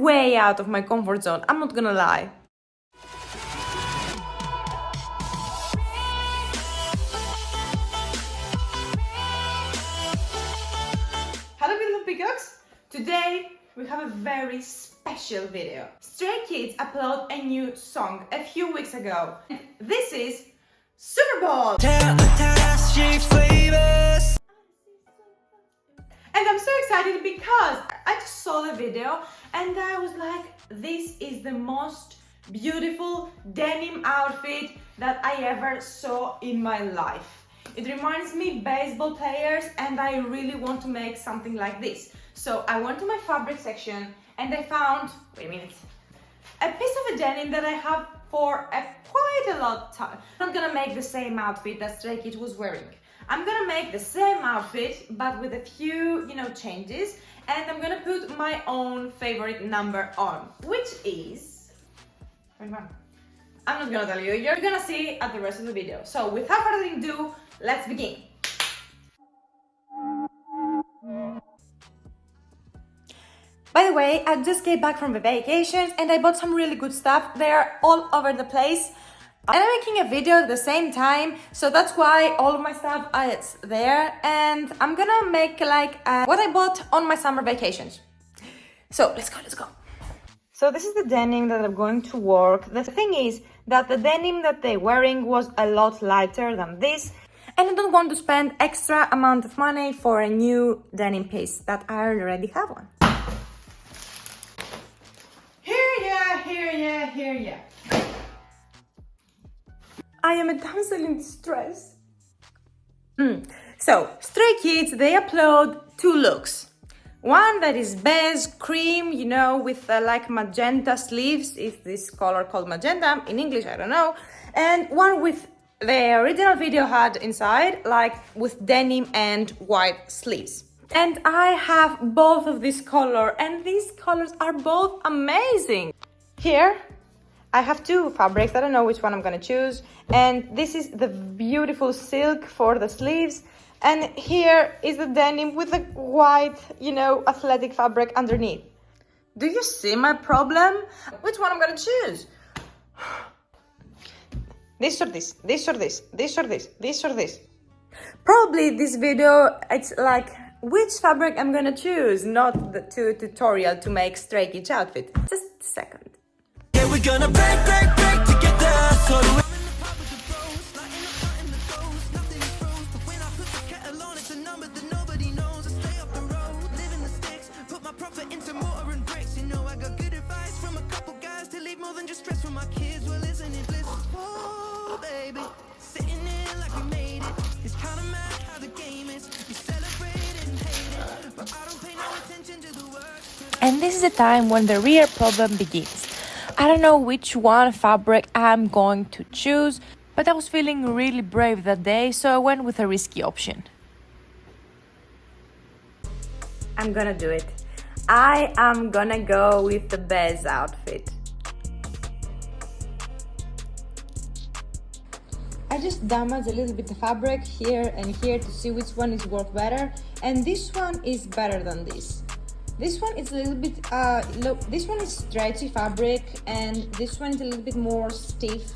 way out of my comfort zone, I'm not gonna lie. Hello beautiful peacocks! Today we have a very special video. Straykids uploaded a new song a few weeks ago. This is Super Bowl! And I'm so excited because I just saw the video and I was like, this is the most beautiful denim outfit that I ever saw in my life. It reminds me baseball players and I really want to make something like this. So I went to my fabric section and I found, wait a minute, a piece of a denim that I have for quite a lot of time. I'm gonna make the same outfit that Straykids was wearing. I'm gonna make the same outfit but with a few, changes, and I'm gonna put my own favorite number on, which is... I'm not gonna tell you, you're gonna see at the rest of the video. So without further ado, let's begin. By the way, I just came back from the vacations and I bought some really good stuff. They're all over the place. And I'm making a video at the same time, so that's why all of my stuff is there. And I'm gonna make what I bought on my summer vacations. So let's go. So this is the denim that I'm going to work. The thing is that the denim that they're wearing was a lot lighter than this. And I don't want to spend extra amount of money for a new denim piece that I already have one. Here ya. I am a damsel in distress. So, Straykids, they upload two looks. One that is beige, cream, with magenta sleeves, is this color called magenta, in English, I don't know. And one with the original video had inside, with denim and white sleeves. And I have both of this color, and these colors are both amazing. Here, I have two fabrics. I don't know which one I'm gonna choose. And this is the beautiful silk for the sleeves. And here is the denim with the white, athletic fabric underneath. Do you see my problem? Which one I'm gonna choose? This or this, this or this, this or this, this or this. Probably this video, it's which fabric I'm gonna choose, not the tutorial to make Straykids outfit. Just a second. Yeah, we're gonna break together. So nothing is froze. But when I put the kettle on, it's a number that nobody knows. I stay up the road, live in the sticks, put my profit into mortar and bricks. I got good advice from a couple guys to leave more than just stress from my kids. Well, isn't it bliss? Oh, baby, sitting there like we made it. It's kind of mad how the game is. We celebrate it and hate it, but I don't pay no attention to the words. And this is the time when the real problem begins. I don't know which one fabric I'm going to choose, but I was feeling really brave that day, so I went with a risky option. I'm gonna do it. I am gonna go with the beige outfit. I just damaged a little bit the fabric here and here to see which one is work better, and this one is better than this. This one is a little bit, this one is stretchy fabric and this one is a little bit more stiff,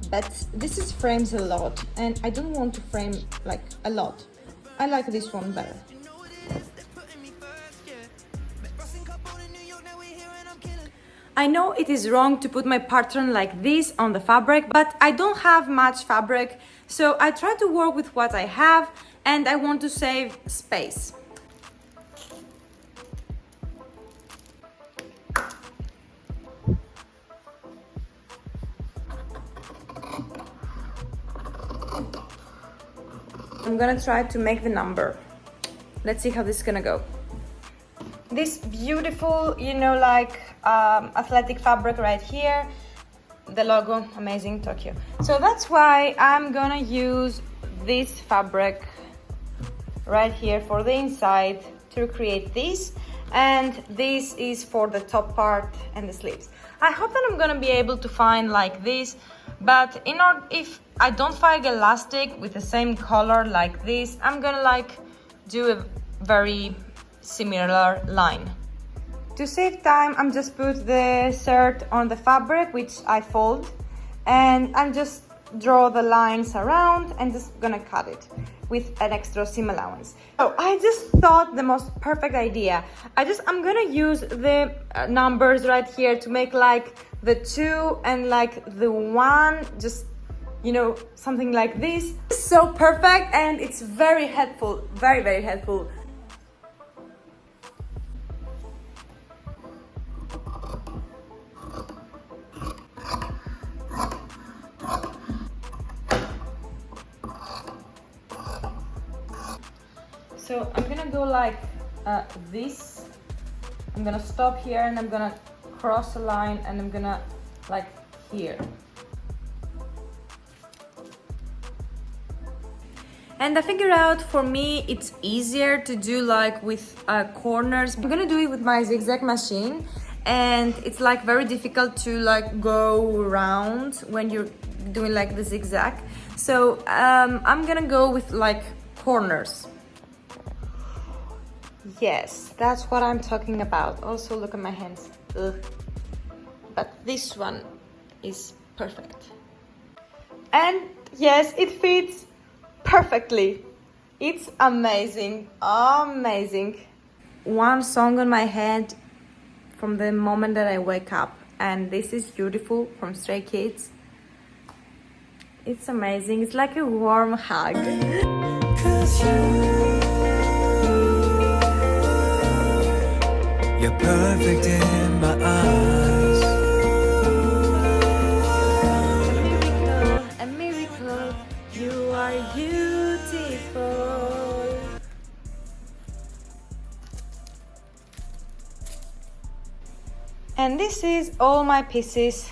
but this is frames a lot and I don't want to frame a lot. I like this one better. I know it is wrong to put my pattern like this on the fabric, but I don't have much fabric, so I try to work with what I have and I want to save space. I'm gonna try to make the number. Let's see how this is gonna go. This beautiful, athletic fabric right here. The logo, amazing, Tokyo. So that's why I'm gonna use this fabric right here for the inside to create this. And this is for the top part and the sleeves. I hope that I'm gonna be able to find like this, but if I don't find elastic with the same color like this, I'm gonna do a very similar line. To save time, I'm just put the shirt on the fabric, which I fold, and I'm just draw the lines around and just gonna cut it with an extra seam allowance. So I just thought the most perfect idea. I'm gonna use the numbers right here to make like the 2 and like the 1, just, you know, something like this. It's so perfect and it's very helpful, very, very helpful. So I'm gonna go like this. I'm gonna stop here and I'm gonna cross a line and I'm gonna like here. And I figured out for me it's easier to do like with corners. I'm gonna do it with my zigzag machine, and it's like very difficult to like go around when you're doing like the zigzag. So I'm gonna go with like corners. Yes, that's what I'm talking about. Also, look at my hands. Ugh. But this one is perfect. And yes, it fits perfectly. It's amazing, amazing. One song on my head from the moment that I wake up, and this is Beautiful from Straykids. It's amazing. It's like a warm hug. 'Cause you're perfect in my eyes. A miracle, you are beautiful. And this is all my pieces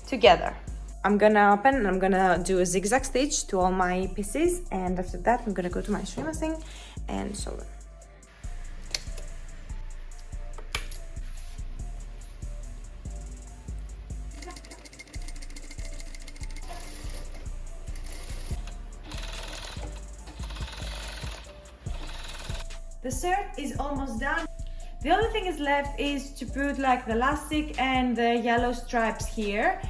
together. I'm gonna open and I'm gonna do a zigzag stitch to all my pieces, and after that I'm gonna go to my sewing machine and sew them. The shirt is almost done. The only thing is left is to put like the elastic and the yellow stripes here.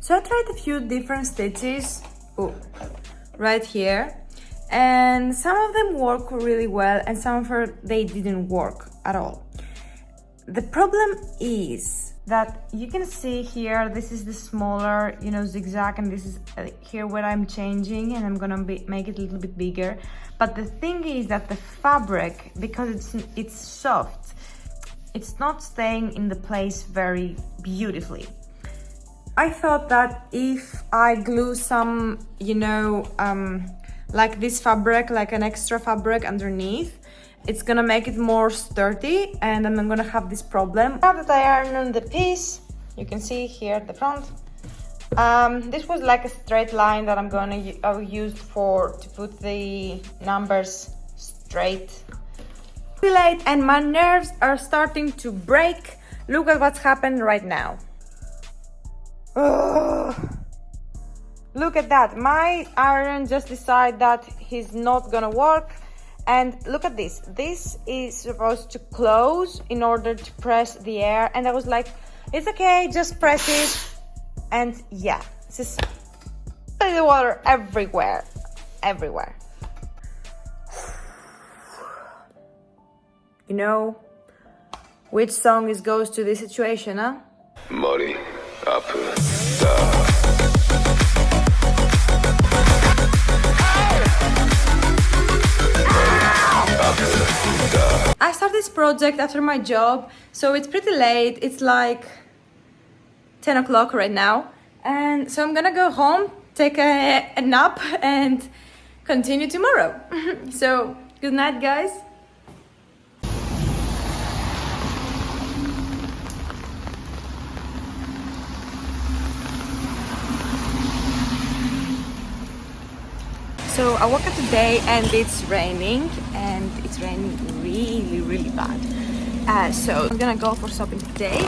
So I tried a few different stitches right here, and some of them work really well and some of them they didn't work at all. The problem is that you can see here, this is the smaller, you know, zigzag, and this is here where I'm changing, and I'm gonna make it a little bit bigger. But the thing is that the fabric, because it's soft, it's not staying in the place very beautifully. I thought that if I glue some, you know, like this fabric, like an extra fabric underneath, it's gonna make it more sturdy, and then I'm gonna have this problem. Now that I ironed on the piece, you can see here at the front, this was like a straight line that I'm gonna use to put the numbers straight. Late, and my nerves are starting to break. Look at what's happened right now. Ugh. Look at that. My iron just decided that he's not gonna work. And look at this. This is supposed to close in order to press the air. And I was like, it's okay, just press it. And yeah, it's just the water everywhere. Everywhere. You know which song goes to this situation, huh? 머리 아프다. I started this project after my job, so it's pretty late. It's like 10 o'clock right now. And so I'm gonna go home, take a nap, and continue tomorrow. So, good night, guys. So I woke up today and it's raining really bad. So I'm gonna go for shopping today,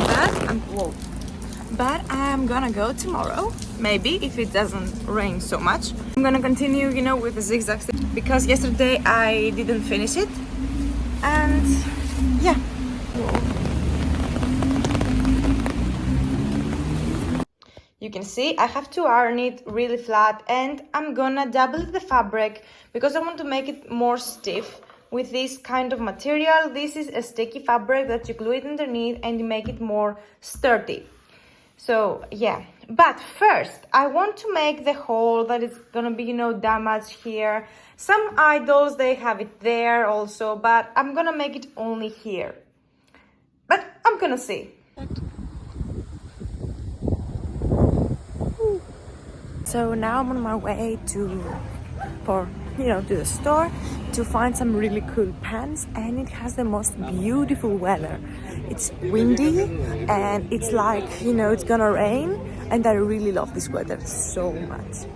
but I'm gonna go tomorrow, maybe, if it doesn't rain so much. I'm gonna continue, you know, with the zigzag stitch because yesterday I didn't finish it. And yeah. You can see I have to iron it really flat, and I'm gonna double the fabric because I want to make it more stiff with this kind of material. This is a sticky fabric that you glue it underneath and you make it more sturdy. So yeah, but first I want to make the hole that is gonna be, you know, damaged here. Some idols, they have it there also, but I'm gonna make it only here. But I'm gonna see. So now I'm on my way to the store to find some really cool pants, and it has the most beautiful weather. It's windy and it's like, you know, it's gonna rain, and I really love this weather so much.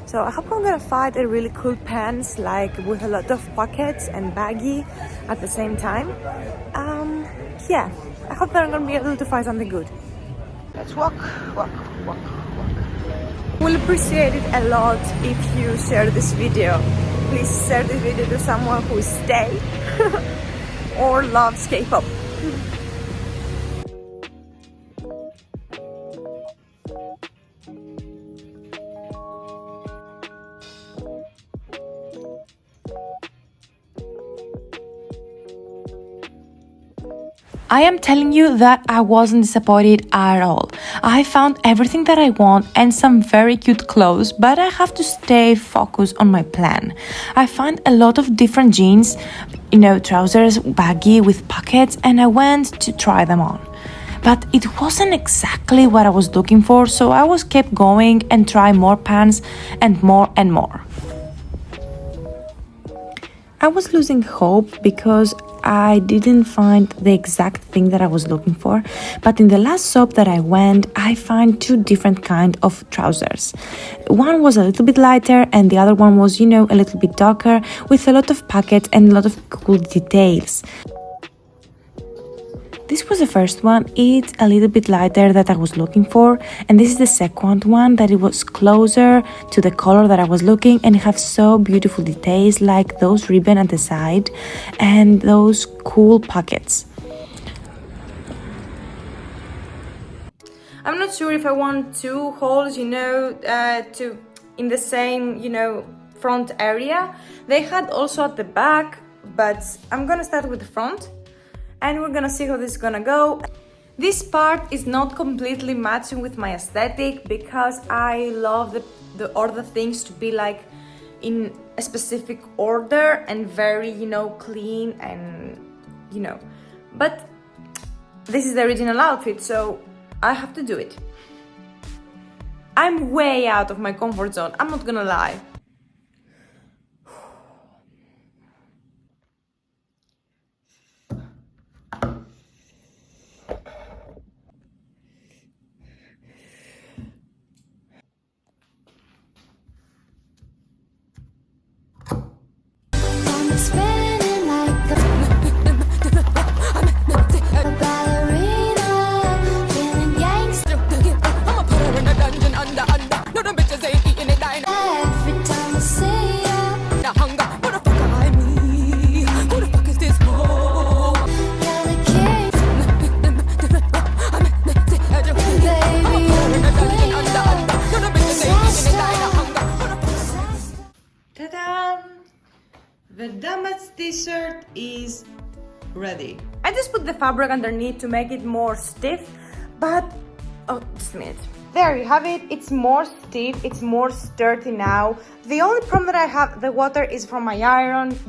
So I hope I'm gonna find a really cool pants, like with a lot of pockets and baggy at the same time. Yeah, I hope that I'm gonna be able to find something good. Let's walk. We'll appreciate it a lot if you share this video. Please share this video to someone who is stay or loves K-pop. I am telling you that I wasn't disappointed at all. I found everything that I want and some very cute clothes, but I have to stay focused on my plan. I found a lot of different jeans, you know, trousers, baggy with pockets, and I went to try them on. But it wasn't exactly what I was looking for, so I was kept going and try more pants and more and more. I was losing hope because I didn't find the exact thing that I was looking for, but in the last shop that I went, I found two different kind of trousers. One was a little bit lighter and the other one was, you know, a little bit darker with a lot of pockets and a lot of cool details. This was the first one. It's a little bit lighter that I was looking for, and this is the second one that it was closer to the color that I was looking, and it has so beautiful details like those ribbon at the side and those cool pockets. I'm not sure if I want two holes, you know, in the same, you know, front area. They had also at the back, but I'm gonna start with the front. And we're gonna see how this is gonna go. This part is not completely matching with my aesthetic because I love the order things to be like in a specific order and very, you know, clean and, you know. But this is the original outfit, so I have to do it. I'm way out of my comfort zone, I'm not gonna lie. The damaged t-shirt is ready. I just put the fabric underneath to make it more stiff, but oh, just a minute. There you have it. It's more stiff, it's more sturdy now. The only problem that I have, the water is from my iron.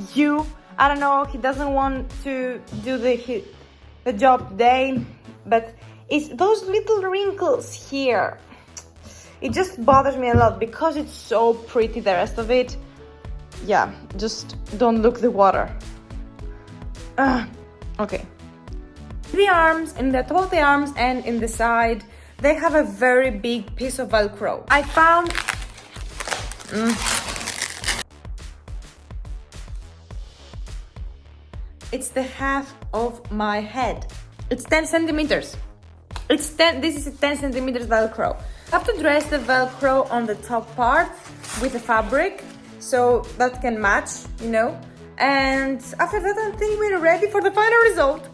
I don't know, he doesn't want to do the job today, but it's those little wrinkles here. It just bothers me a lot because it's so pretty, the rest of it. Yeah, just don't look the water. Okay. The arms, in the top of the arms and in the side, they have a very big piece of Velcro. I found it's the half of my head. It's 10 centimeters. This is a 10 centimeters Velcro. I have to dress the Velcro on the top part with the fabric so that can match, you know. And after that, I think we're ready for the final result.